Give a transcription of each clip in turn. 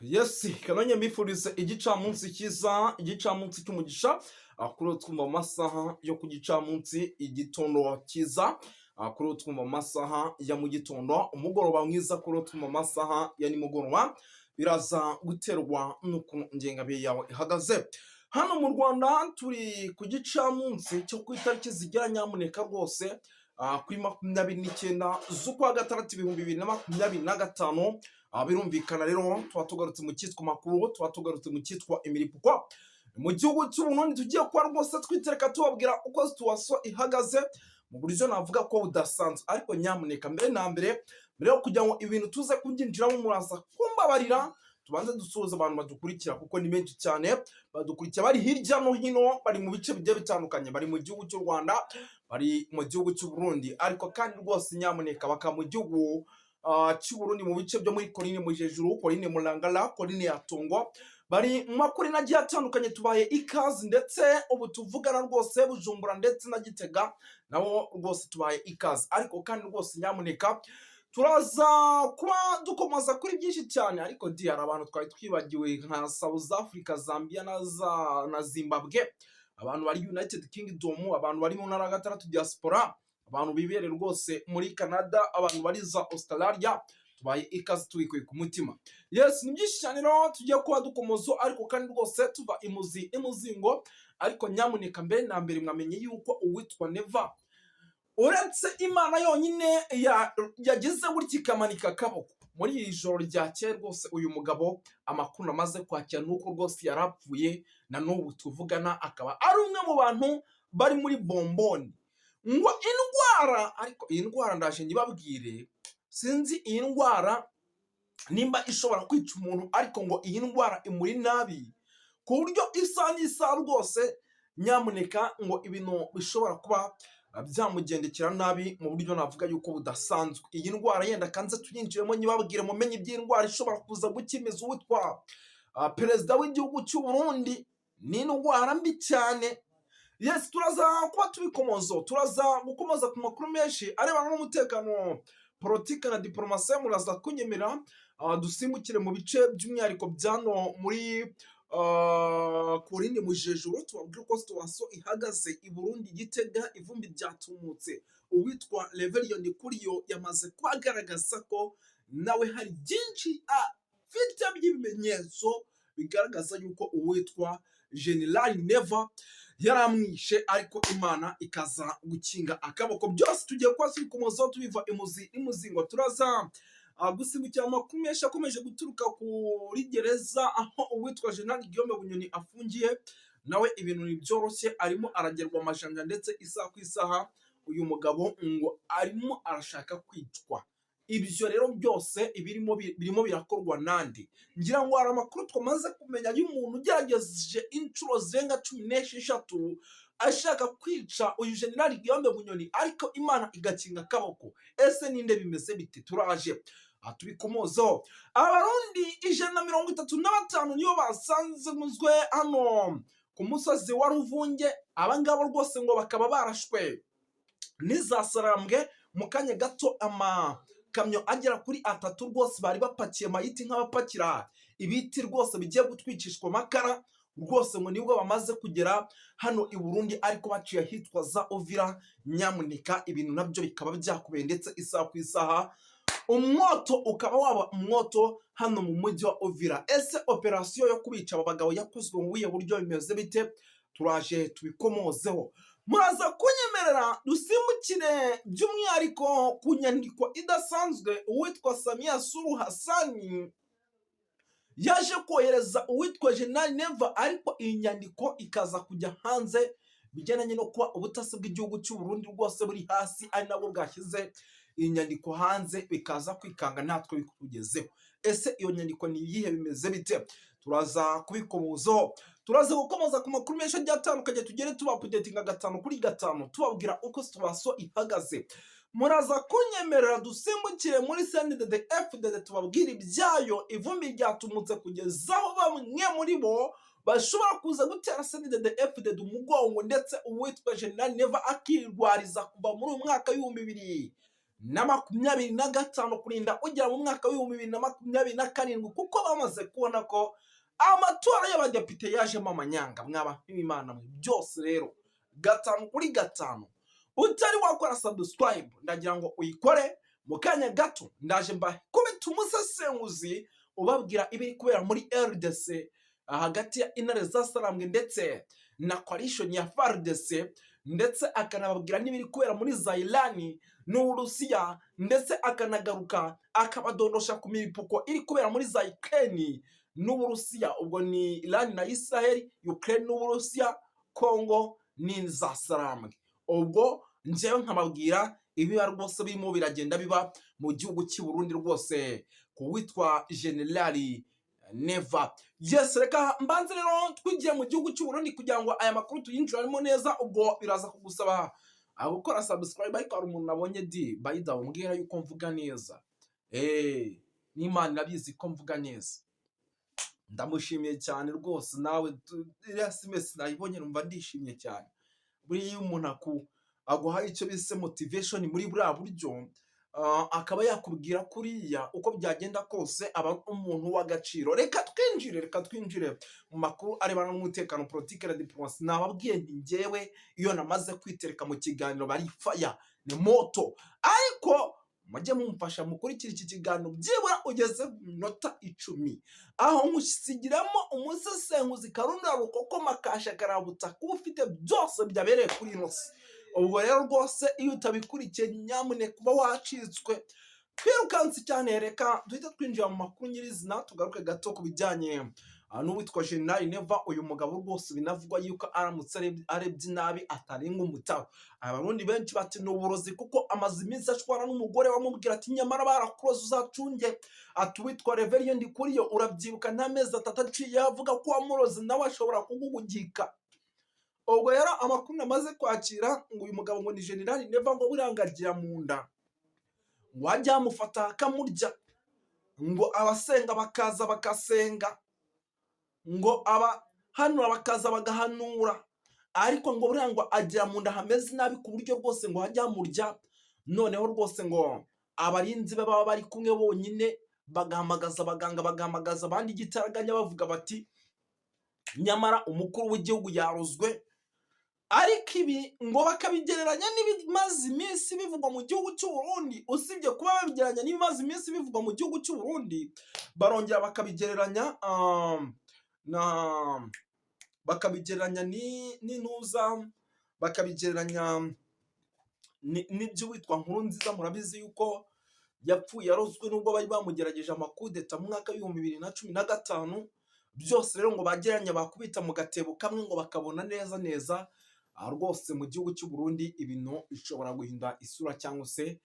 Yes, kanonye mbifurize igicamunsi cyiza, igicamunsi cy'umugisha, kuri twumva amasaha yo ku gicamunsi, igitondo cyiza, kuri twumva amasaha ya mu gitondo, umugoroba mwiza kuri twumva amasaha ya nimugoroba, biraza guterwa n'ukuntu ingengabihe yawe ihagaze. Hano mu Rwanda turi ku gicamunsi cyo ku itariki zigera nyamuneka rwose kuri 29 z'ukwa gatandatu 2025. Birumvikana rero tuba tugarutse mu cyitwa makuru, tuba tugarutse mu cyitwa imiripukwa mu gihugu cy'Uburundi. Tugiye kwa rwose twitereka tubabwira uko situation ihagaze mu buryo navuga ko budasanzwe, ariko nyamuneka mbere na mbere yo kugira ngo ibintu tuze kubyinjiramo muraza kumbabarira, tubanze dusuhuza abantu badukurikira kuko ni benshi cyane badukurikira bari hirya no hino, bari mu bice bigiye bitandukanye, bari mu gihugu cy'u Rwanda, bari mu gihugu cy'u Burundi, ariko kandi rwose nyamuneka baka mu gihugu cy'Uburundi mu bice byo muri Coline Mujejuru, Coline Mulangala, Coline Yatongo, bari mu makuru nagiye atandukanye. Tubaye ikaze, ndetse ubu tuvugana rwose Bujumbura ndetse na Gitega nabo rwose tubaye ikaze, ariko kandi rwose nyamuneka turaza kuba dukomoza kuri byinshi cyane, ariko hari abantu twari twibagiwe nka South Africa, Zambia na Zimbabwe, abantu bari United Kingdom, abantu bari mu ntara ya gatandatu diaspora, abantu bibere rwose muri Canada, abantu bari za Australia, tubaye ikaze tubikuye ku mutima. Yes, ni byinshi cyane rero tugiye kuba dukomozo, ariko kandi rwose tuva imuzingo, ariko nyamuneka mbere na mbere mwamenye yuko uwitwa Neva uretse Imana yonyine yagize gutya ikamanika akaboko. Muri iri joro ryakeye rwose uyu mugabo amakuru amaze kwakira nuko rwose yarapfuye, na n'ubu tuvugana akaba ari umwe mu bantu bari muri bomboni ngo indwara. Ariko iyi ndwara ndaje nyibabwire, sinzi iyi ndwara nimba ishobora kwica umuntu, ariko ngo iyi ndwara imuri nabi ku buryo isa n'isa rwose. Nyamuneka ngo ibintu bishobora kuba byamugendekera nabi mu buryo navuga yuko budasanzwe. Iyi ndwara yenda kanze tuyinjiremo nyibabwire mumenye iby'indwara ishobora kuza gukimiza uwitwa perezida w'igihugu cy'u Burundi. Ni indwara mbi cyane. Yes, turaza kuba tubikomozo, turaza gukomoza ku makuru menshi arebana n'umutekano, politike na diplomasi. Muraza kunyemera dusimbukire mu bice by'umwihariko byano muri Coline Mujejuru, tubabwira uko situation ihagaze i Burundi, Gitega, ivumbi ryatumutse. Uwitwa Reverien Kuriyo yamaze kugaragaza ko nawe hari byinshi afite by'ibimenyetso bigaragaza yuko uwitwa General Neva yaramwishe, ariko Imana ikaza gukinga akaboko. Byose tugiye kwa tubikomozaho tubiva imuzingo. Turaza gusimbukira amakuru menshi akomeje guturuka kuri gereza, aho uwitwa General Guillaume Bunyoni afungiye. Nawe ibintu byoroshye, arimo aragerwa amajanja, ndetse isaha ku isaha uyu mugabo ngo arimo arashaka kwicwa. Ibyo rero byose birimo birakorwa nande? Ngira ngo hari amakuru twamaze kumenya y'umuntu ugerageje inshuro zirenga 16 ashaka kwica uyu General Guillaume Bunyoni, ariko Imana igakinga akaboko. Ese ninde bimeze bite? Turaje tubikomozaho. Abarundi 135 niyo basanzwe hano ku musozi wa Ruvunge. Abangabo rwose ngo bakaba barashwe n'izasarambwe mu kanya gato. Kamyo agera kuri 3 rwose bari bapakiye mayiti nk'abapakira ibiti rwose bigiye gutwikishwa amakara rwose, ngo nibwo bamaze kugera hano i Burundi, ariko baciye hitwa za Uvira. Nyamuneka ibintu nabyo bikaba byakubeye, ndetse isaha ku isaha umwoto ukaba waba umwoto hano mu mujyi wa Uvira. Ese operation yo kubica aba bagabo yakozwe mu buye buryo bimeze bite? Turaje tubikomozeho. Muraza kunyemerera dusimbukire by'umwihariko ku nyandiko idasanzwe uwitwa Samia Suluhu Hassan yaje kohereza uwitwa General Neva, ariko iyi nyandiko ikaza kujya hanze bijyananye no kuba ubutasi bw'igihugu cy'u Burundi rwose buri hasi, ari nabwo bwashyize iyi nyandiko hanze, bikaza kwikanga natwe bikugezeho. Ese iyo nyandiko ni iyihe? Bimeze bite? Turaza kubikomozaho. Turaza gukomoza ku makuru menshi agiye atandukanye, tugere tubapudetinga 5 kuri 5 tubabwira uko situation ihagaze. Muraza kunyemerera dusimbukire muri CNDD-FDD tubabwira ibyayo, ivumbi ryatumutse kugezaho bamwe muri bo bashobora kuza gutera CNDD-FDD umugongo, ndetse uwitwa General Neva akirwariza kuva muri umwaka w'2000 na 2025 kurinda ugera mu mwaka w'ibihumbi 2027, kuko bamaze kubona ko amatora y'abadepite yajemo amanyanga. Mwaba nk'Imana mwe byose rero 5/5 utari wakora subscribe ndagira ngo uyikore mu kanya gato. Ndaje kubita umusesenguzi ubabwira ibiri kubera muri RDC hagati ya Intare za Sarambwe ndetse na coalition ya FARDC, ndetse akanababwira n'ibiri kubera muri Zailani n'Uburusiya, ndetse akanagaruka akabadondosha ku miripuko iri kubera muri Ukraine n'Uburusiya. Ubwo ni Iran na Israel, Ukraine n'Uburusiya, Congo ni za Sarambwe. Ubwo njewe nkababwira ibiba rwose birimo biragenda biba mu gihugu cy'u Burundi rwose ku witwa Generali Neva. Yes, reka mbanze rero twigiye mu gihugu cy'u Burundi kugira ngo aya makuru tuyinjiramo neza. Ubwo biraza kugusaba gukora subscribe, ariko hari umuntu nabonye bayida umbwira yuko mvuga neza. N'Imana irabizi ko mvuga neza. Ndamushimiye cyane rwose, nawe SMS nayibonye numva ndishimye cyane. Buriya umuntu aguhaye icyo bise motivation muri buriya buryo, akaba yakubwira kuriya uko byagenda kose aba umuntu w'agaciro. Reka twinjire mu makuru arebana n'umutekano, politike na diplomasi. Nababwiye nti njyewe iyo namaze kwitereka mu kiganiro bari fire ni moto, ariko mujye mumfasha mukurikira iki kiganiro byibura ugeze mu minota 10, aho musigiramo umusesenguzi karunda rukokoma kasha karabutaka ufite byose byabereye kuri inosi. Ubwo rero rwose iyo utabikurikiye nyamuneka kuba wacitswe. Twirukanse cyane, reka duhita twinjira mu makuru nyirizina, tugaruke gato ku bijyanye n'uwitwa Generali Neva. Uyu mugabo rwose binavugwa yuko aramutse arebye nabi atarenga umutaro. Abarundi benshi bati n'uburozi, kuko amaze iminsi ashwana n'umugore wamubwira ati nyamara barakuroza uzacunge. Ati witwa Reverien Ndikuriyo urabyibuka nta mezi 3 aciye avuga ko wamurozi nawe ashobora kugugugika. Ubwo rero amakuru namaze kwakira ngo uyu mugabo ngo ni Generali Neva, ngo burangagira mu nda, ngo ajya amufata akamurya, ngo abasenga bakaza bakasenga, ngo abahanura bakaza bagahanura, ariko ngo burangwa agira mu nda hameze nabi ku buryo rwose ngo hajya murya. Noneho rwose ngo abarinzi be baba bari kumwe bonyine, bagahamagaza abaganga, bagahamagaza abandi igitaraganya, bavuga bati nyamara umukuru w'igihugu yarozwe. Ariko ibi ngo bakabigereranya n'ibimaze iminsi bivugwa mu gihugu cy'u Burundi. Usibye kuba babigereranya n'ibimaze iminsi bivugwa mu gihugu cy'u Burundi, barongera bakabigereranya bakabigereranya n'intuza, bakabigereranya n'ibyo witwa Nkurunziza. Murabizi yuko yapfuye yarozwe nubwo bari bamugerageje amakudeta mu mwaka w'ibihumbi 2015. Byose rero ngo bageranya bakubita mu gatebo kamwe, ngo bakabona neza rwose mu gihugu cy'u Burundi ibintu bishobora guhinda isura cyangwa se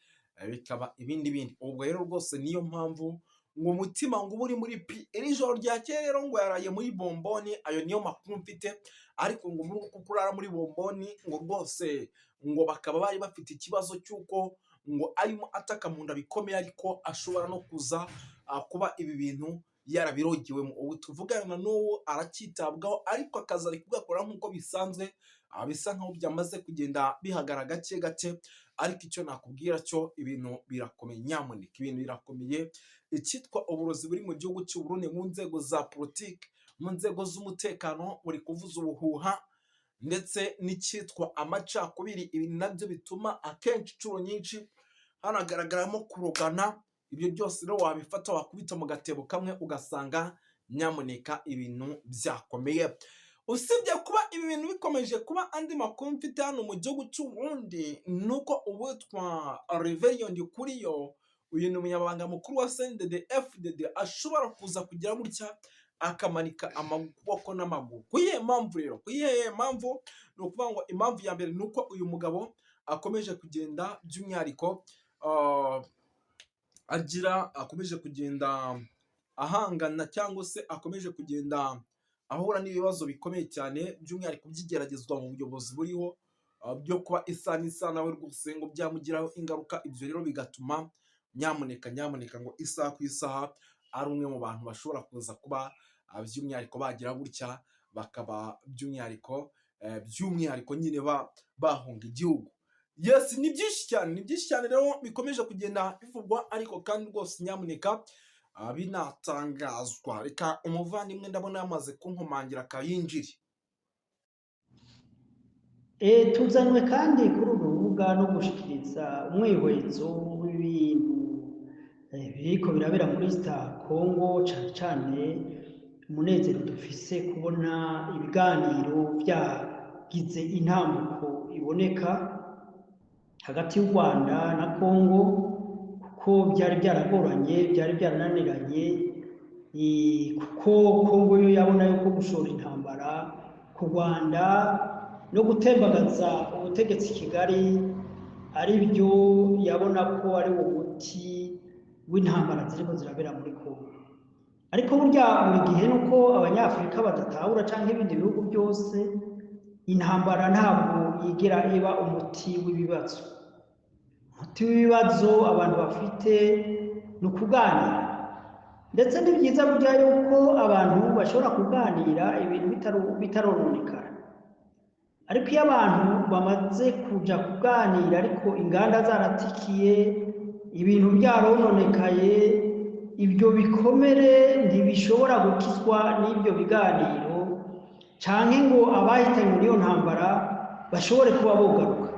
bikaba ibindi. Ubwo rero rwose niyo mpamvu ngo umutima ngo uri muri iri joro ryakeye rero ngo yaraye muri bomboni. Ayo niyo makuru mfite, ariko ngo muri uko kurara muri bomboni ngo rwose ngo bakaba bari bafite ikibazo cy'uko ngo arimo ataka mu nda bikomeye, ariko ashobora no kuza kuba ibi bintu yarabirogiwemo. Ubu tuvugana n'uwo aracyitabwaho, ariko akaza ari kugakora nk'uko bisanzwe, bisa nkaho byamaze kugenda bihagara gake gake. Ariko icyo nakubwira cyo ibintu birakomeye, nyamuneka ibintu birakomeye. Icyitwa uburozi buri mu gihugu cy'u Burundi mu nzego za politiki, mu nzego z'umutekano buri kuvuza ubuhuha, ndetse n'icyitwa amacakubiri. Ibi nabyo bituma akenshi inshuro nyinshi hanagaragaramo kurogana. Ibyo byose rero wabifata wakubita mu gatebo kamwe, ugasanga nyamuneka ibintu byakomeye. Usibye kuba ibi bintu bikomeje kuba, andi makuru mfite hano mu gihugu cy'u Burundi nuko uwitwa Reverien Ndikuriyo, uyu ni umunyamabanga mukuru wa CNDD-FDD, ashobora kuza kugira gutya akamanika amaboko n'amaguru. Kuyihe mpamvu rero? Kuyihe mpamvu? Ni ukuvuga ngo impamvu ya mbere nuko uyu mugabo akomeje kugenda by'umwihariko akomeje kugenda ahangana, cyangwa se akomeje kugenda ahura n'ibibazo bikomeye cyane, by'umwihariko by'igeragezwa mu buyobozi buriho, byo kuba isa nawe rwose ngo byamugiraho ingaruka. Ibyo rero bigatuma nyamuneka ngo isaha ku isaha ari umwe mu bantu bashobora kuza kuba by'umwihariko bagira gutya, bakaba by'umwihariko nyine bahunga igihugu. Yes, ni byinshi cyane rero bikomeje kugenda bivugwa, ariko kandi rwose nyamuneka binatangazwa. Reka umuvandimwe ndabona yamaze kunkomangira akayinjiri. Tuzanywe kandi kuri uru rubuga no gushikiriza umwihwezo w'ibintu biriko birabera muri Congo, cane cane umunezero dufise kubona ibiganiro vyagize intambuko iboneka hagati y'u Rwanda na Congo, kuko byari byaragoranye, byari byarananiranye, kuko Congo yo yabona yuko gushora intambara ku Rwanda no gutembagaza ubutegetsi Kigali ari byo yabona ko ari wo muti w'intambara ziriko zirabera muri Congo. Ariko burya buri gihe nuko abanyafrika badatahura canke ibindi bihugu byose, intambara ntabwo yigera iba umuti w'ibibazo. Umuti w'ibibazo abantu bafite ni ukuganira, ndetse ni byiza burya yuko abantu bashobora kuganira ibintu bitarononekara. Ariko iyo abantu bamaze kuja kuganira ariko inganda zaratikiye, ibintu byarononekaye, ibyo bikomere ntibishobora gukizwa n'ibyo biganiro, canke ngo abahitanywe n'iyo ntambara bashobore kuba bogaruka.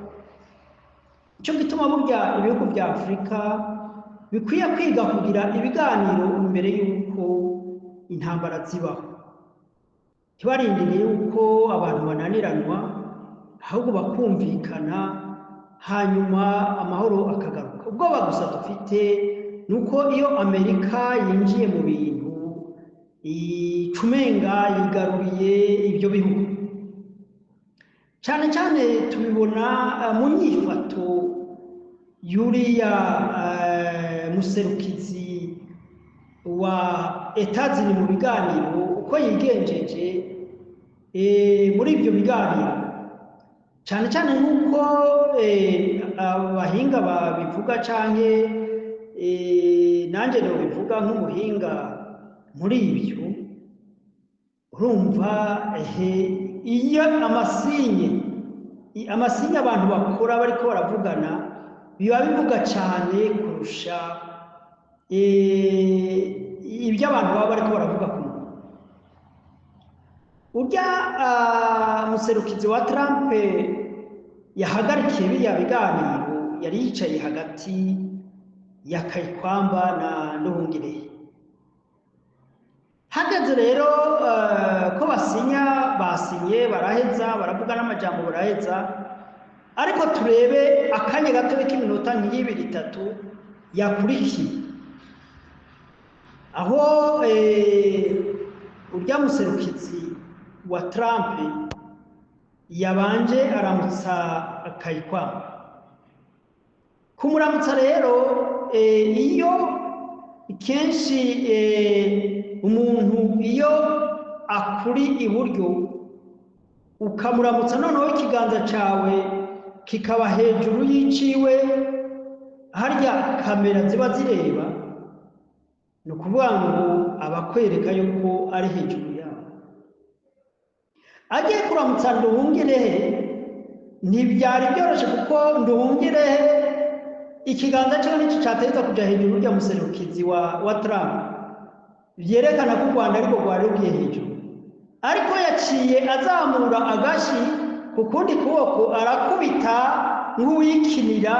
Ico gituma burya ibihugu bya Afurika bikwiye kwiga kugira ibiganiro imbere y'uko intambara zibaho. Ntibarindire yuko abantu bananiranwa, ahubwo bakumvikana, hanyuma amahoro akagaruka. Ubwoba gusa dufite nuko iyo Amerika yinjiye mu bintu icumenga yigaruriye ibyo bihugu. Cane cane tubibona mu nyifato yuriya muserukizi wa Etats-Unis mu biganiro, uko yigenjeje muri ibyo biganiro, cane cane nuko abahinga babivuga, canke nanje nobivuga nk'umuhinga muri ibyo. Urumva iyo amasinye abantu bakora bariko baravugana biba bivuga cane kurusha ibyo abantu baba bariko baravuga ku muntu. Urya muserukizi wa Trump yahagarikiye biriya biganiro yari yicaye hagati ya Kayikwamba na Nduhungirehe. Hageze rero ko basinye baraheza, baravuga n'amajambo baraheza, ariko turebe akanya gato k'iminota nk'ibiri itatu yakurikiye, aho urya muserukizi wa Trump yabanje aramutsa Kayikwamba. Kumuramutsa rero, iyo kenshi umuntu iyo akuri iburyo ukamuramutsa, noneho ikiganza cawe kikaba hejuru y'iciwe, harya kamera ziba zireba, ni ukuvuga ngo abakwereka yuko ari hejuru yawe. Agiye kuramutsa Nduhungirehe ntibyari byoroshe, kuko Nduhungirehe ikiganza cyo nicyo cyateza kuja hejuru y'urya muserukizi wa Trump, byerekana ko u Rwanda ariko rwari rugiye hejuru. Ariko yaciye azamura agashi ku kundi kuboko, arakubita nk'uwikinira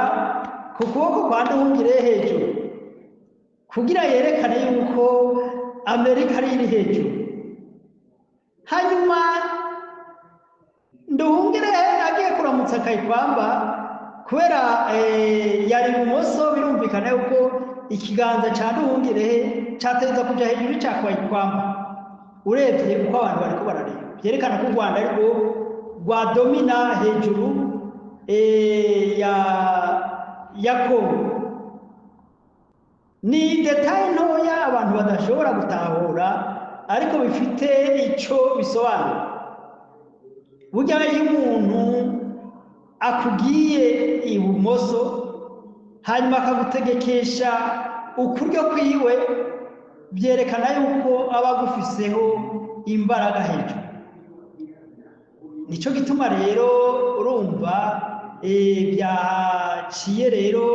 ku kuboko kwa Nduhungirehe hejuru, kugira yerekane yuko Amerika ari iri hejuru. Hanyuma Nduhungirehe agiye kuramutsa Kayikwamba, kubera yari ibumoso, birumvikana yuko ikiganza ca Nduhungirehe cateza kuja hejuru ca Kayikwamba. Urebye uko abantu bariko barareba, byerekana ko u Rwanda ariko rwadomina hejuru ya Congo. Ni detaye ntoya abantu badashobora gutahura, ariko bifite ico bisobanura. Burya iyo umuntu akugiye ibumoso hanyuma akagutegekesha ukuryo kwiwe, byerekana yuko aba agufiseho imbaraga hejuru. Nico gituma rero urumva byaciye rero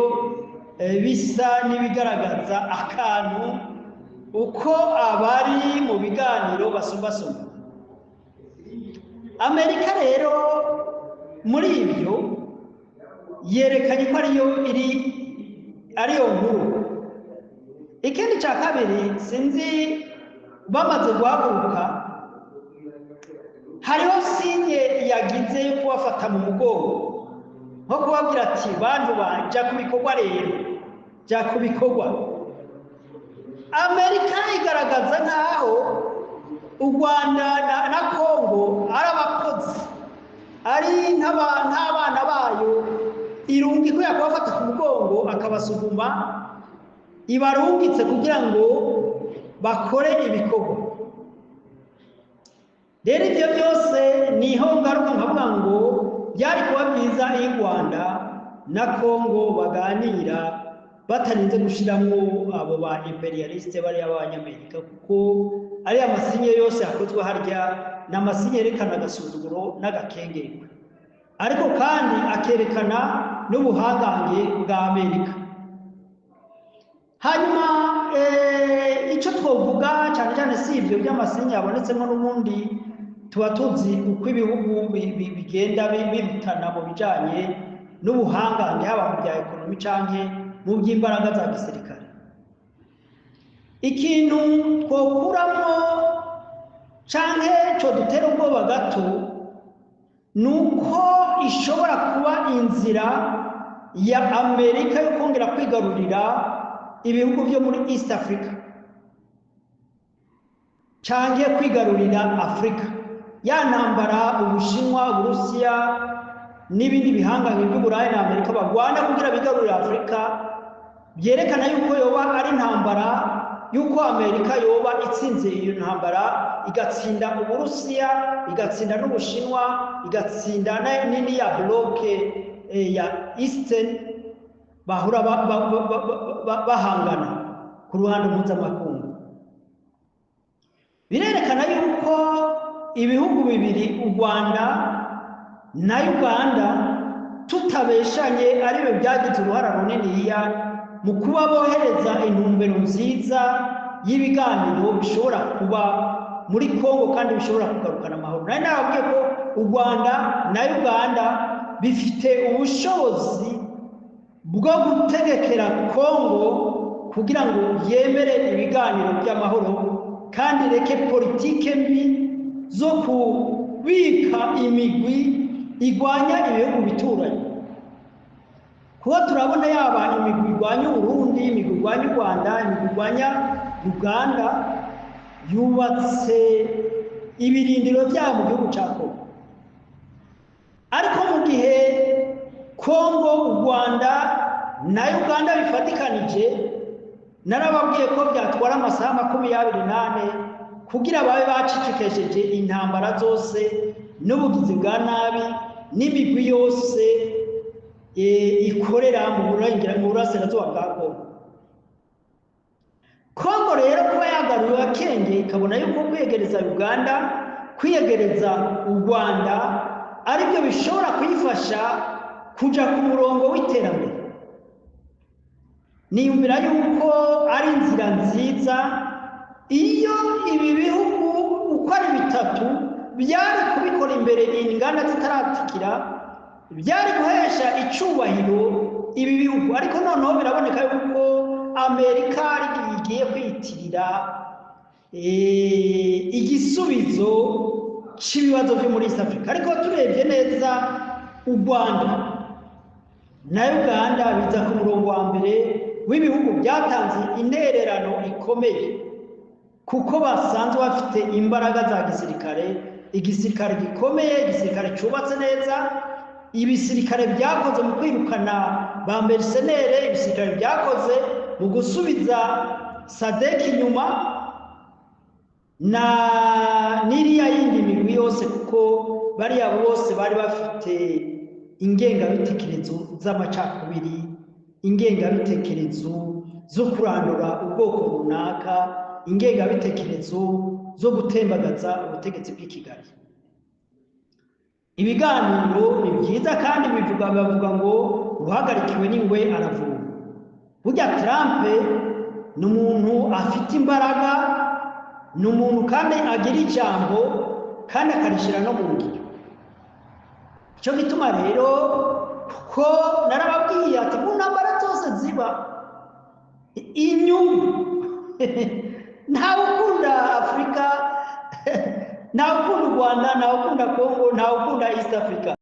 bisa n'ibigaragaza akantu uko abari mu biganiro basumbasumba. Amerika rero muri ibyo yerekanye ko ariyo nkuru. Ikindi cya kabiri, sinzi bamaze guhaguruka hariho sinye yagize yo kubafata mu mugongo, nko kubabwira ati bantu jya ku bikorwa rero, jya ku bikorwa. Amerika igaragaza nk'aho u Rwanda na Kongo ari abakozi, ari nk'abana bayo, irunga ikwiye kubafata ku mugongo akabasuguma, ibarungitse kugira ngo bakore ibikorwa. Rero ibyo byose niho ngaruka nkavuga ngo byari kuba byiza iyo u Rwanda na Kongo baganira batarinze gushyiramo abo ba imperialiste bariya b'abanyamerika, kuko ariya masinye yose yakozwe harya ni amasinye yerekana agasuzuguro n'agakengerwe, ariko kandi akerekana n'ubuhangange bwa Amerika. Hanyuma icyo twavuga cyane cyane si ibyo by'amasinye yabonetsemo, n'ubundi tuba tuzi uko ibihugu bigenda birutana mu bijyanye n'ubuhangange, haba mu bya ekonomi cyangwa mu by'imbaraga za gisirikare. Ikintu twokuramo cyangwa cyo dutera ubwoba gato ni uko ishobora kuba inzira ya Amerika yo kongera kwigarurira ibihugu byo muri East Africa cyangwa kwigarurira Afurika. Ya ntambara Ubushinwa, Uburusiya n'ibindi bihangange by'Uburayi na Amerika bagwana kugira bigarurire Afurika, byerekana yuko yoba ari intambara, yuko Amerika yoba itsinze iyo ntambara, igatsinda Uburusiya, igatsinda n'Ubushinwa, igatsinda n'indi ya bloke ya Eastern bahura bahangana ku ruhande mpuzamakungu. Birerekana yuko ibihugu bibiri, u Rwanda na Uganda, tutabeshanye ariwe byagize uruhara runiniya mu kuba bohereza intumbero nziza y'ibiganiro bishobora kuba muri Kongo kandi bishobora kugarukana amahoro. Nari nababwiye ko u Rwanda na Uganda bifite ubushobozi bwo gutegekera Kongo kugira ngo yemere ibiganiro by'amahoro kandi reke politike mbi zo kubika imigwi igwanya ibihugu bituranye. Kuba turabona yaba imigwi igwanya Uburundi, imigwi igwanya u Rwanda, imigwi igwanya Uganda, yubatse ibirindiro byabo mu gihugu cya Kongo. Ariko mu gihe Kongo, u Rwanda na Uganda bifatikanije, narababwiye ko byatwara amasaha 28 kugira babe bacicikesheje intambara zose n'ubugizi bwa nabi n'imigwi yose ikorera mu burasirazuba bwa Kongo. Kongo rero kuba yagaruye akenge ikabona yuko kwiyegereza Uganda, kwiyegereza u Rwanda aribyo bishobora kuyifasha kuja ku murongo w'iterambere, niyumvira yuko ari inzira nziza iyo ibi bihugu uko ari bitatu byari kubikora imbere inganda zitaratikira, byari guhesha icubahiro ibi bihugu. Ariko noneho biraboneka yuko Amerika igiye kwiyitirira igisubizo cy'ibibazo byo muri East Africa. Ariko turebye neza u Rwanda na Uganda biza ku murongo wa mbere w'ibihugu byatanze intererano ikomeye, kuko basanzwe bafite imbaraga za gisirikare, igisirikare gikomeye, igisirikare cyubatse neza, ibisirikare byakoze mu kwirukana ba mercenaire, ibisirikare byakoze mu gusubiza SADC inyuma na n'iriya yindi migwi yose, kuko bariya bose bari bafite ingengabitekerezo z'amacakubiri, ingengabitekerezo zo kurandura ubwoko runaka, ingengabitekerezo zo gutembagaza ubutegetsi bw'i Kigali. ibiganiro ni byiza kandi bavuga ngo uhagarikiwe n'ingwe aravuga. Burya Trump ni umuntu afite imbaraga, ni umuntu kandi agira ijambo kandi akarishyira no mu ngiro. Icyo gituma rero kuko narababwiye ati mu ntambara zose ziba inyungu ntawe ukunda Afurika, ntawe ukunda u Rwanda, ntawe ukunda Congo, ntawe ukunda East Africa.